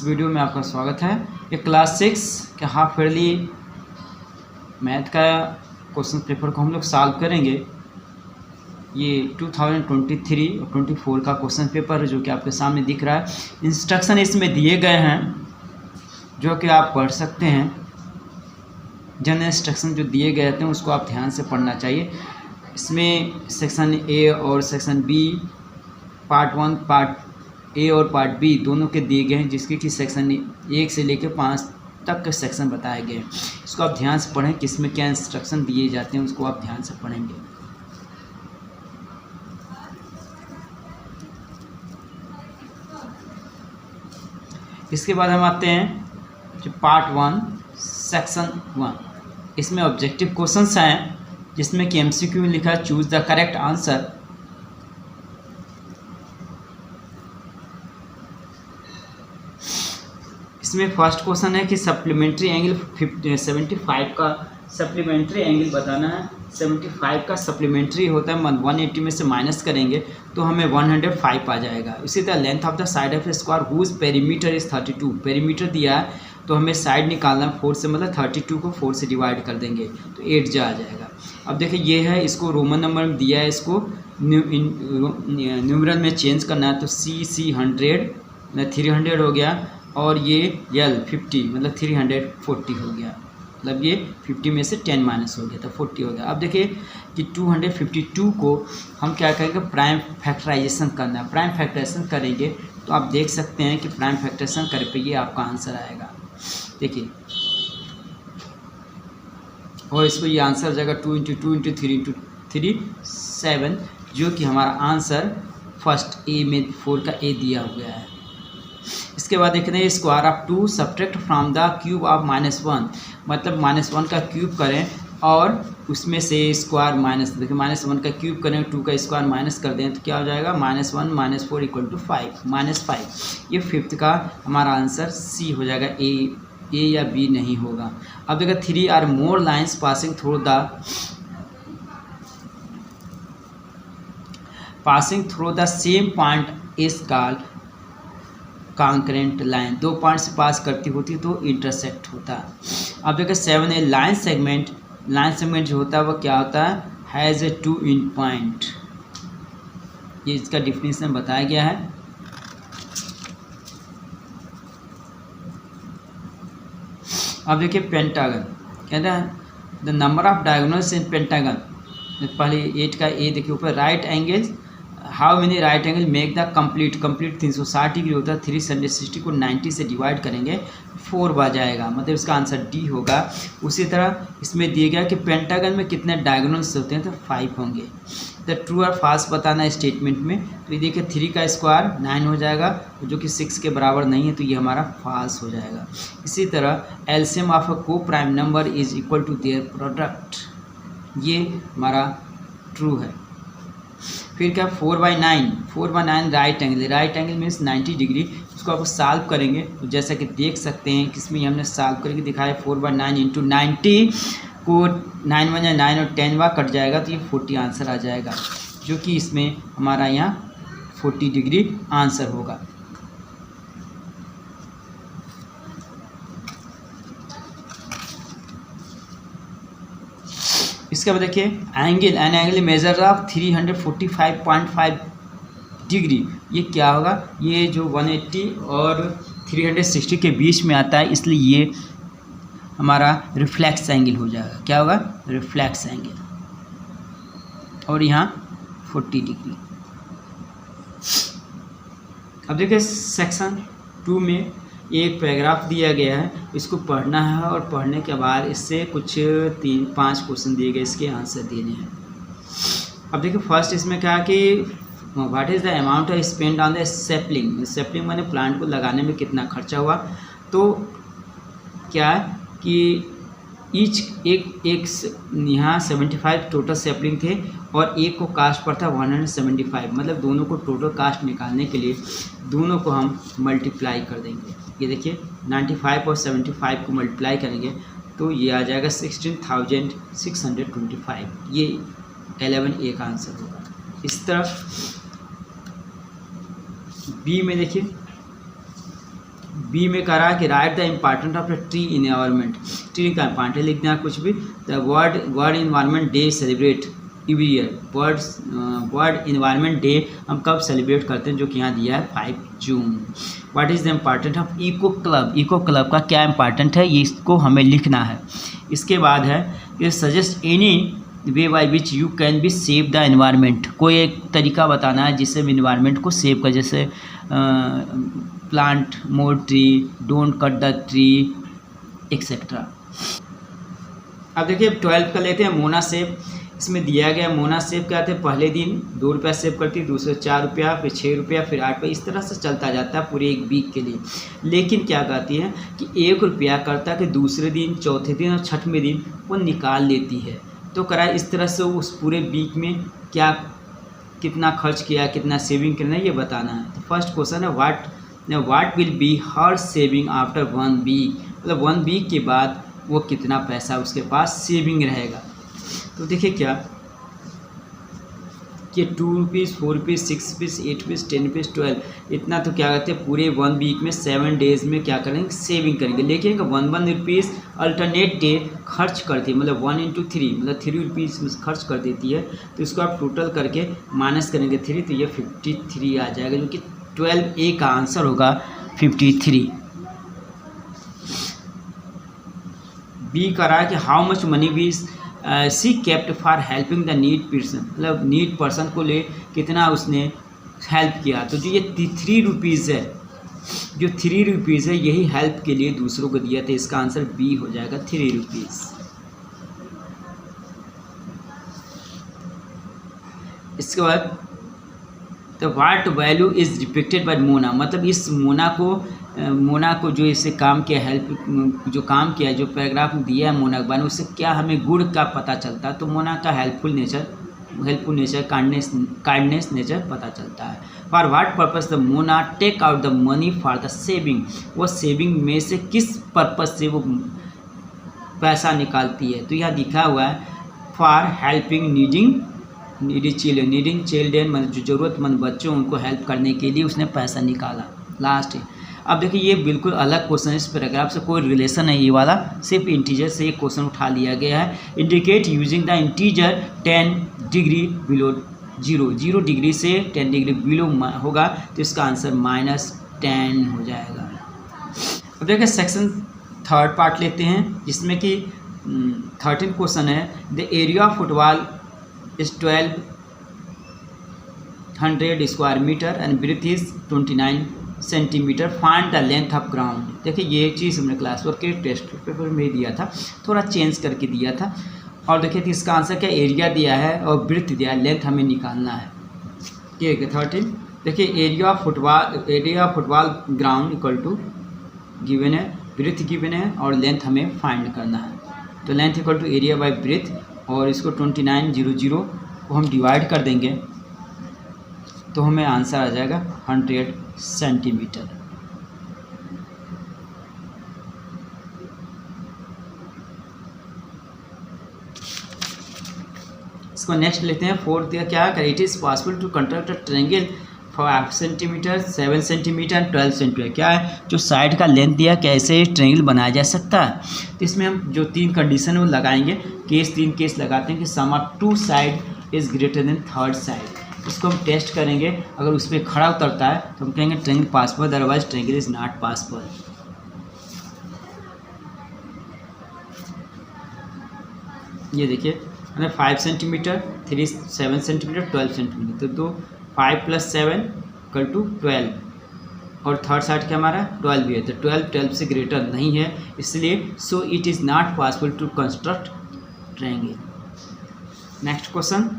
Video में आपका स्वागत है। ये क्लास 6 के हाफ ईयरली मैथ का क्वेश्चन पेपर को हम लोग सॉल्व करेंगे। ये 2023 और 24 का क्वेश्चन पेपर है जो कि आपके सामने दिख रहा है। इंस्ट्रक्शन इसमें दिए गए हैं जो कि आप पढ़ सकते हैं। जनरल इंस्ट्रक्शन जो दिए गए थे उसको आप ध्यान से पढ़ना चाहिए। इसमें सेक्शन ए और section B, part 1, part A और पार्ट बी दोनों के दिए गए हैं, जिसके कि सेक्शन 1 से लेकर 5 तक के सेक्शन बताए गए हैं। इसको आप ध्यान से पढ़ें, किसमें क्या इंस्ट्रक्शन दिए जाते हैं उसको आप ध्यान से पढ़ेंगे। इसके बाद हम आते हैं जो पार्ट 1 सेक्शन 1। इसमें ऑब्जेक्टिव क्वेश्चंस हैं जिसमें कि एमसीक्यू में लिखा है चूज द करेक्ट आंसर। इसमें फर्स्ट क्वेश्चन है कि सप्लीमेंट्री एंगल 75 का सप्लीमेंट्री एंगल बताना है। 75 का सप्लीमेंट्री होता है 180 में से माइनस करेंगे तो हमें 105 आ जाएगा। इसी तरह length of the side of a square whose perimeter is 32। Perimeter दिया है तो हमें साइड निकालना है 4 से, मतलब 32 को 4 से डिवाइड कर देंगे तो 8 जा आ जाएगा। अब देखिए ये है, इसको रोमन नंबर में दिया है, इसको न्यूमरल में चेंज करना है तो सी 100 300 हो गया और ये L 50 मतलब 340 हो गया। मतलब ये 50 में से 10 माइनस हो गया तो 40 हो गया। अब देखिए कि 252 को हम क्या करेंगे, प्राइम फैक्टराइजेशन करना है। प्राइम फैक्टराइजेशन करेंगे तो आप देख सकते हैं कि प्राइम फैक्टराइजेशन कर पे ये आपका आंसर आएगा। देखिए, और इसको ये आंसर हो जाएगा 2 × 2 × 3 × 3 7, जो कि हमारा आंसर फर्स्ट ए में 4 का ए दिया हुआ है। इसके बाद देखते हैं square of 2 subtract from the cube of -1, मतलब -1 का क्यूब करें और उसमें से स्क्वायर माइनस, देखिए -1 का क्यूब करें 2 का स्क्वायर माइनस कर दें तो क्या हो जाएगा, -1 - 4 = 5 -5। ये फिफ्थ का हमारा आंसर सी हो जाएगा, ए या बी नहीं होगा। अब देखिए 3 or more lines passing through the same point is called concurrent line. 2 point से पास करती होती है तो इंटरसेक्ट होता है। अब देखिए 7 है लाइन सेगमेंट जो होता है वो क्या होता है, हैज़ ए 2 एंड पॉइंट। ये इसका डिफिनीशन बताया गया है। अब देखिए पेंटागन कहता है the number of diagonals in pentagon. पहले 8 का ए देखिए ऊपर, right angle how many right angle make the complete 360 degree होता है। 360 को 90 से डिवाइड करेंगे 4 बार जाएगा, मतलब इसका आंसर डी होगा। उसी तरह इसमें दिया गया कि पेंटागन में कितने डायगोनल्स होते हैं तो 5 होंगे। तो ट्रू और फॉल्स बताना है स्टेटमेंट में। तो ये देखिए 3 का स्क्वायर 9 हो जाएगा जो कि 6 के बराबर नहीं है तो ये हमारा फॉल्स हो जाएगा। इसी तरह LCM of a coprime number is equal to their product, ये हमारा ट्रू है। फिर क्या 4/9 राइट एंगल मीन्स 90 डिग्री। उसको आप सॉल्व करेंगे तो जैसा कि देख सकते हैं कि इसमें हमने सॉल्व करके दिखाया 4/9 × 90 को 9 × 9 और 10 बार कट जाएगा तो ये 40 आंसर आ जाएगा, जो कि इसमें हमारा यहाँ 40 डिग्री आंसर होगा। इसके बाद देखिए an angle measure of 345.5 degree. ये क्या होगा, ये जो 180 और 360 के बीच में आता है, इसलिए ये हमारा रिफ्लेक्स एंगल हो जाएगा। क्या होगा, रिफ्लेक्स एंगल। और यहाँ 40 डिग्री। अब देखिए सेक्शन 2 में एक पैराग्राफ दिया गया है, इसको पढ़ना है और पढ़ने के बाद इससे कुछ 3-5 क्वेश्चन दिए गए, इसके आंसर देने हैं। अब देखिए फर्स्ट इसमें क्या है कि what is the amount of spend on the sapling मैंने प्लांट को लगाने में कितना खर्चा हुआ। तो क्या है कि एक यहाँ 75 टोटल सैपलिंग थे और एक को कास्ट पर था 175, मतलब दोनों को टोटल कास्ट निकालने के लिए दोनों को हम मल्टीप्लाई कर देंगे। ये देखिए 95 और 75 को मल्टीप्लाई करेंगे तो ये आ जाएगा 16,625। ये 11A का आंसर होगा। इस तरफ बी में देखिए बी में कह रहा है कि right the important of the tree in environment. Tree का इम्पॉर्टेंट लिखना है कुछ भी। The world environment day celebrate every year. World environment day हम कब सेलिब्रेट करते हैं, जो कि यहाँ दिया है 5 जून। What is the important of eco club. Eco club का क्या इम्पॉर्टेंट है, ये इसको हमें लिखना है। इसके बाद है कि suggest any way by which you can be save the environment. कोई एक तरीका बताना है जिससे इन्वायरमेंट को सेव कर, जैसे plant more tree, don't cut the tree, etcetera. अब देखिए 12 का लेते हैं मोना सेव। इसमें दिया गया मोना सेव क्या थे, पहले दिन 2 रुपया सेव करती, दूसरे 4 रुपया, फिर 6 रुपया, फिर 8 रुपया, इस तरह से चलता जाता है पूरे एक वीक के लिए। लेकिन क्या कहती है कि 1 रुपया करता कि दूसरे दिन, चौथे दिन और छठवें दिन वो निकाल लेती है। तो करा इस तरह से उस पूरे वीक में क्या कितना खर्च किया, कितना सेविंग करना है, ये बताना है। तो फर्स्ट क्वेश्चन है what will be her saving after 1 week. मतलब 1 वीक के बाद वो कितना पैसा उसके पास सेविंग रहेगा। तो देखिए क्या कि 2 rupees, 4 rupees, 6 rupees, 8 rupees, 10 rupees, 12, इतना तो क्या कहते हैं पूरे 1 वीक में 7 डेज़ में क्या करेंगे, सेविंग करेंगे। लेकिन 1 रुपीज़ अल्टरनेट डे खर्च करती है, मतलब 1 × 3 मतलब 3 रुपीज़ खर्च कर देती है। तो इसको आप टोटल करके माइनस करेंगे 3, तो ये 53 आ जाएगा, जो कि 12A का आंसर होगा 53। बी कह रहा है कि how much money we see kept for helping the need person. मतलब नीड पर्सन को ले कितना उसने हेल्प किया। तो जो ये 3 रुपीज़ है, जो 3 रुपीज़ है यही हेल्प के लिए दूसरों को दिया था। इसका आंसर बी हो जाएगा 3 रुपीज़। इसके बाद तो what value is depicted bye Mona. मतलब इस मोना को जो इसे काम किया, हेल्प जो काम किया, जो पैराग्राफ दिया है मोना के बारे में, उससे क्या हमें गुण का पता चलता है। तो मोना का हेल्पफुल नेचर, काइंडनेस नेचर पता चलता है। फॉर व्हाट पर्पस द मोना take out the money for the saving. वो सेविंग में से किस पर्पस से वो पैसा निकालती है। तो यहाँ लिखा हुआ है फॉर हेल्पिंग नीडी चिल्ड्रेन, मतलब जो ज़रूरतमंद बच्चों उनको हेल्प करने के लिए उसने पैसा निकाला। लास्ट है। अब देखिए ये बिल्कुल अलग क्वेश्चन है, इस पैराग्राफ से कोई रिलेशन है ये वाला, सिर्फ इंटीजर से एक क्वेश्चन उठा लिया गया है। Indicate using the integer 10 degree below 0 degree से 10 डिग्री बिलो होगा, तो इसका आंसर -10 हो जाएगा। अब देखिए सेक्शन 3 पार्ट लेते हैं, जिसमें कि 13 क्वेश्चन है। The area of football is 1200 square metre and breadth is 29 centimetre. Find the length of ground. देखिए ये चीज़ हमने क्लास वर्क के टेस्ट पेपर में दिया था, थोड़ा चेंज करके दिया था। और देखिए कि इसका आंसर क्या, एरिया दिया है और ब्रीथ दिया है, लेंथ हमें निकालना है। ठीक है 13। देखिए area of football ground equal to given है, ब्रीथ गिवन है और लेंथ हमें फाइंड करना है। तो length equal to area by breadth, और इसको 2900 को हम डिवाइड कर देंगे तो हमें आंसर आ जाएगा 100 सेंटीमीटर। इसको नेक्स्ट लेते हैं। 4 दिया क्या है, it is possible to construct a triangle 5 centimetre, 7 centimetre, 12 centimetre. क्या है, जो साइड का लेंथ दिया कैसे ट्रायंगल बनाया जा सकता है। तो इसमें हम जो 3 कंडीशन है वो लगाएंगे। 3 केस लगाते हैं कि sum of 2 side is greater than 3rd side. इसको हम टेस्ट करेंगे, अगर उस पर खड़ा उतरता है तो हम कहेंगे triangle possible, otherwise triangle is not possible. ये देखिए हमें 5 सेंटीमीटर, 3 7 सेंटीमीटर, 12 सेंटीमीटर, तो 5 + 7 = 12, और 3rd साइड क्या हमारा 12 भी है, तो 12 से ग्रेटर नहीं है, इसलिए so it is not possible to construct triangle. Next question,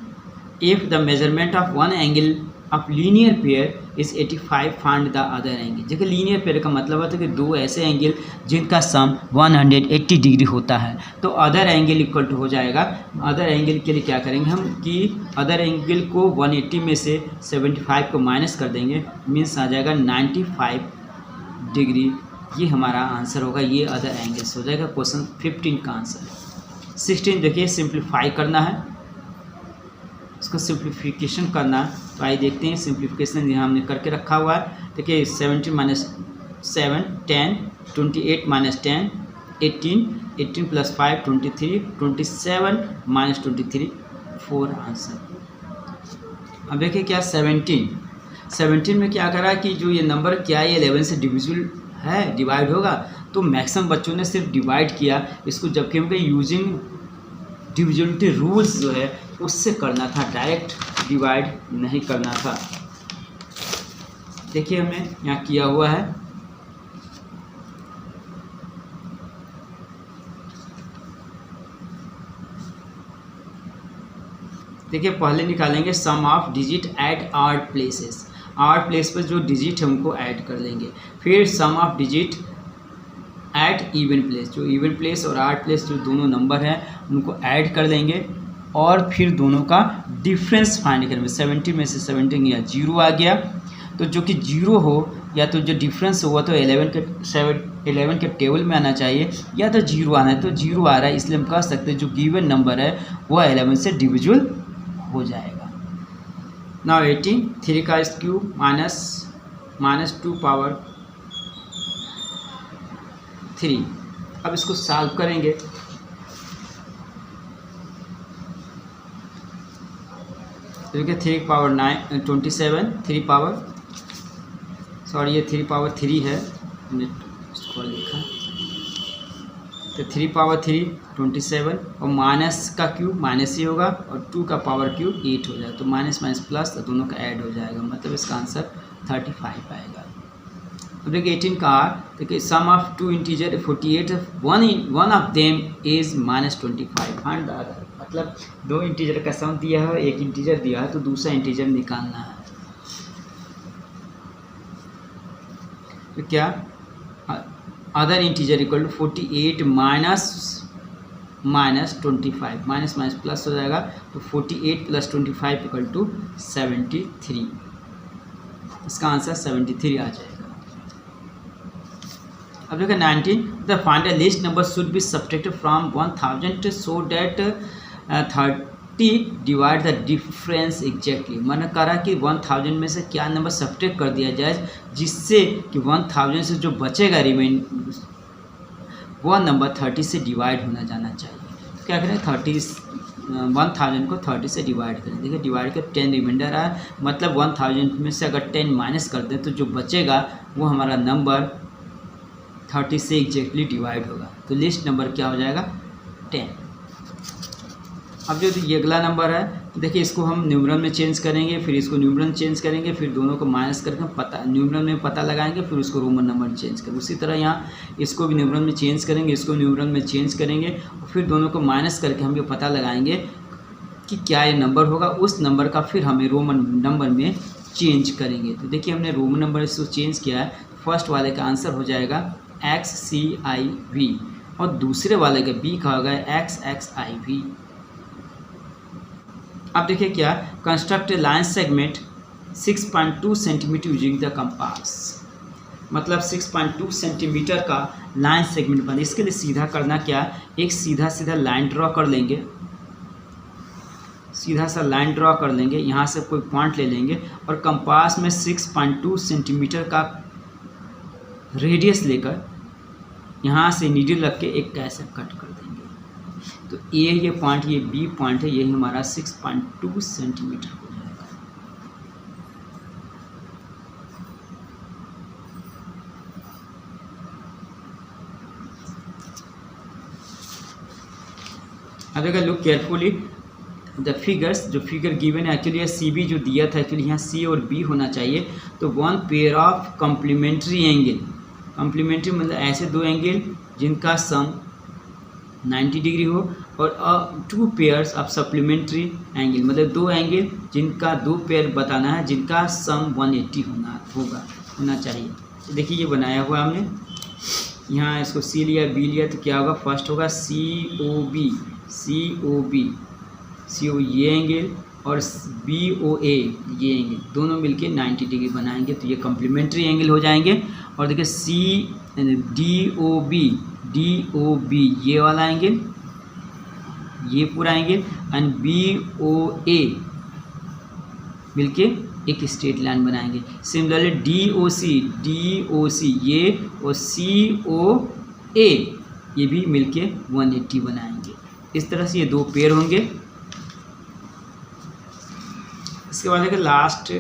if the measurement of one angle of linear pair is 85, find the other angle. देखिए लीनियर पेयर का मतलब होता है कि 2 ऐसे एंगल जिनका सम 180 डिग्री होता है। तो अदर एंगल इक्वल टू हो जाएगा, अदर एंगल के लिए क्या करेंगे हम कि अदर एंगल को 180 में से 75 को माइनस कर देंगे, मीन्स आ जाएगा 95 डिग्री। ये हमारा आंसर होगा, ये अदर एंगल्स हो जाएगा। क्वेश्चन 15 का आंसर। 16 देखिए सिंप्लीफाई करना है, इसको सिंप्लीफिकेशन करना है। तो आइए देखते हैं सिंप्लीफिकेशन यहाँ हमने करके रखा हुआ है। देखिए 17 - 7 10 28 माइनस 10 18 18 प्लस 5 23 27 माइनस 23 4 आंसर। अब देखिए क्या 17 में क्या करा कि जो ये नंबर क्या है 11 से डिविजिबल है, डिवाइड होगा, तो मैक्सिमम बच्चों ने सिर्फ डिवाइड किया इसको, जबकि हमको यूजिंग डिविजिबिलिटी रूल्स जो है उससे करना था, डायरेक्ट डिवाइड नहीं करना था। देखिए हमने यहाँ किया हुआ है, देखिए पहले निकालेंगे sum of digit at odd places, odd place पर जो डिजिट है उनको ऐड कर लेंगे। फिर sum of digit at even place, जो इवन प्लेस और ऑड प्लेस जो दोनों नंबर हैं उनको ऐड कर लेंगे और फिर दोनों का डिफरेंस फाइंड करेंगे। 70 में से 17 गया 0 आ गया, तो जो कि 0 हो या तो जो डिफरेंस हुआ तो 11 के टेबल में आना चाहिए, या तो 0 आना है, तो 0 आ रहा है, इसलिए हम कह सकते हैं जो गिवन नंबर है वह 11 से डिविजिबल हो जाएगा। नाउ 18 3 का क्यूब माइनस 2 पावर 3। अब इसको सॉल्व करेंगे, देखिए 3 पावर 27 3 पावर सॉरी ये 3 पावर 3 है, हमने इसको लिखा, तो 3 पावर 3 27 और माइनस का क्यूब माइनस ही होगा और 2 का पावर क्यूब 8 हो जाएगा, तो माइनस माइनस प्लस तो दोनों का ऐड हो जाएगा, मतलब इसका आंसर 35 आएगा। अब देखिए 18 का देखिए sum of 2 integer 48, one of them is -25 find the other, मतलब 2 इंटीजर का सम दिया है, एक इंटीजर दिया है, तो दूसरा इंटीजर निकालना है। तो क्या other integer equal to 48 minus 25, minus minus plus हो जाएगा, तो 48 प्लस 25 इक्वल टू 73, इसका आंसर 73 आ जाएगा। अब देखिए 19 the find a list number should be subtracted from 1000 so that 30 divide the difference exactly, मैंने कहा कि 1000 में से क्या नंबर सब्ट्रैक्ट कर दिया जाए जिससे कि 1000 से जो बचेगा रिमेन वह नंबर 30 से डिवाइड होना जाना चाहिए। तो क्या करें 1000 को 30 से डिवाइड करें, देखिए डिवाइड कर 10 रिमाइंडर आया, मतलब 1000 में से अगर 10 माइनस कर दें तो जो बचेगा वो हमारा नंबर 30 से एग्जैक्टली डिवाइड होगा, तो लिस्ट नंबर क्या हो जाएगा 10। अब जो ये अगला नंबर है देखिए इसको हम न्यूमरल में चेंज करेंगे, फिर इसको न्यूमरल चेंज करेंगे, फिर दोनों को माइनस करके पता न्यूमरल में पता लगाएंगे, फिर उसको रोमन नंबर चेंज करेंगे। उसी तरह यहाँ इसको भी न्यूमरल में चेंज करेंगे, इसको न्यूमरल में चेंज करेंगे, और फिर दोनों को माइनस करके हम ये पता लगाएंगे कि क्या ये नंबर होगा, उस नंबर का फिर हमें रोमन नंबर में चेंज करेंगे। तो देखिए हमने रोमन नंबर इसको चेंज किया है, फर्स्ट वाले का आंसर हो जाएगा XCIV और दूसरे वाले का B का होगा XXIV। अब देखिए क्या construct line segment 6.2 centimetre using the compass, मतलब 6.2 सेंटीमीटर का लाइन सेगमेंट बना। इसके लिए सीधा करना क्या, एक सीधा सीधा लाइन ड्रॉ कर लेंगे, सीधा सा लाइन ड्रॉ कर लेंगे, यहाँ से कोई पॉइंट ले लेंगे और कंपास में 6.2 सेंटीमीटर का रेडियस लेकर यहाँ से नीडल रख के एक कैसे कट कर देंगे। तो ये पॉइंट, ये बी पॉइंट है, यही हमारा 6.2 सेंटीमीटर हो जाएगा। अब देखिए लुक केयरफुली द फिगर्स, जो फिगर गिवन है एक्चुअली सी बी जो दिया था, एक्चुअली यहाँ सी और बी होना चाहिए। तो one pair of complementary angle, complementary मतलब ऐसे दो एंगल जिनका सम 90 डिग्री हो, और 2 पेयर्स ऑफ सप्लीमेंट्री एंगल मतलब 2 एंगल जिनका 2 पेयर बताना है जिनका सम 180 होना चाहिए। तो देखिए ये बनाया हुआ हमने, यहाँ इसको सी लिया बी लिया, तो क्या होगा फर्स्ट होगा CO ये एंगल और BOA ये एंगल, दोनों मिलके 90 डिग्री बनाएंगे, तो ये कॉम्प्लीमेंट्री एंगल हो जाएंगे। और देखिए DOB ये वाला एंगल, ये पूरा एंगल, एंड BOA मिलके एक स्ट्रेट लाइन बनाएंगे। सिमिलरली डी ओ सी ये और COA ये भी मिलके 180 बनाएंगे। इस तरह से ये दो पेयर होंगे। इसके बाद देखिए लास्ट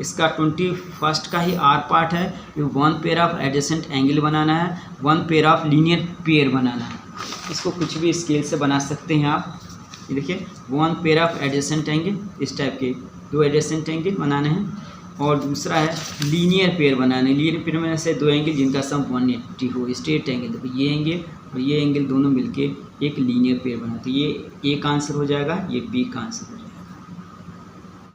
इसका 21 का ही आर पार्ट है। ये 1 पेयर ऑफ एडजेसेंट एंगल बनाना है, 1 पेयर ऑफ लीनियर पेयर बनाना है। इसको कुछ भी स्केल से बना सकते हैं आप। ये देखिए 1 पेयर ऑफ एडजेसेंट एंगल, इस टाइप के 2 एडजेसेंट एंगल बनाने हैं। और दूसरा है लीनियर पेयर बनाने। लीनियर पेयर में से 2 एंगल जिनका सम 180 हो, स्ट्रेट एंगल। देखो ये एंगल और ये एंगल दोनों मिलके एक लीनियर पेयर बनाते हैं। ये ए का आंसर हो जाएगा, ये बी का आंसर हो जाएगा।